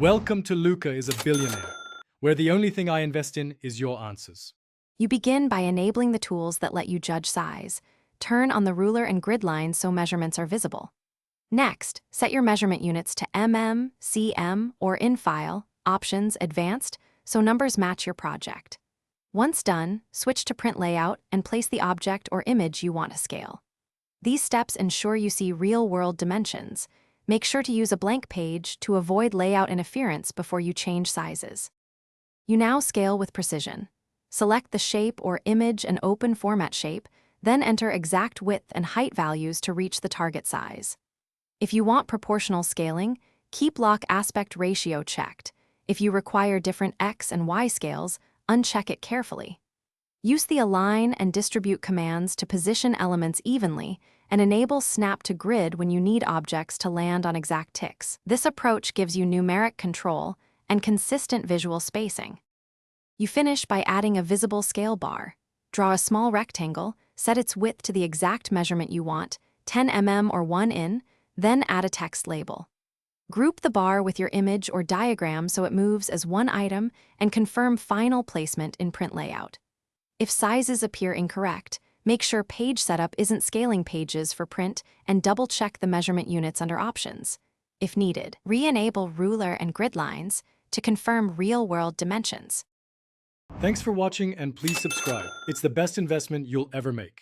Welcome to Luca is a Billionaire, where the only thing I invest in is your answers. You begin by enabling the tools that let you judge size. Turn on the ruler and grid lines so measurements are visible. Next, set your measurement units to mm, cm, or in file, options, advanced, so numbers match your project. Once done, switch to print layout and place the object or image you want to scale. These steps ensure you see real-world dimensions. Make sure to use a blank page to avoid layout interference before you change sizes. You now scale with precision. Select the shape or image and open format shape, then enter exact width and height values to reach the target size. If you want proportional scaling, keep lock aspect ratio checked. If you require different X and Y scales, uncheck it carefully. Use the align and distribute commands to position elements evenly and enable snap to grid when you need objects to land on exact ticks. This approach gives you numeric control and consistent visual spacing. You finish by adding a visible scale bar. Draw a small rectangle, set its width to the exact measurement you want, 10 mm or 1 in, then add a text label. Group the bar with your image or diagram so it moves as one item and confirm final placement in print layout. If sizes appear incorrect, make sure page setup isn't scaling pages for print and double-check the measurement units under options. If needed, re-enable ruler and grid lines to confirm real-world dimensions. Thanks for watching and please subscribe. It's the best investment you'll ever make.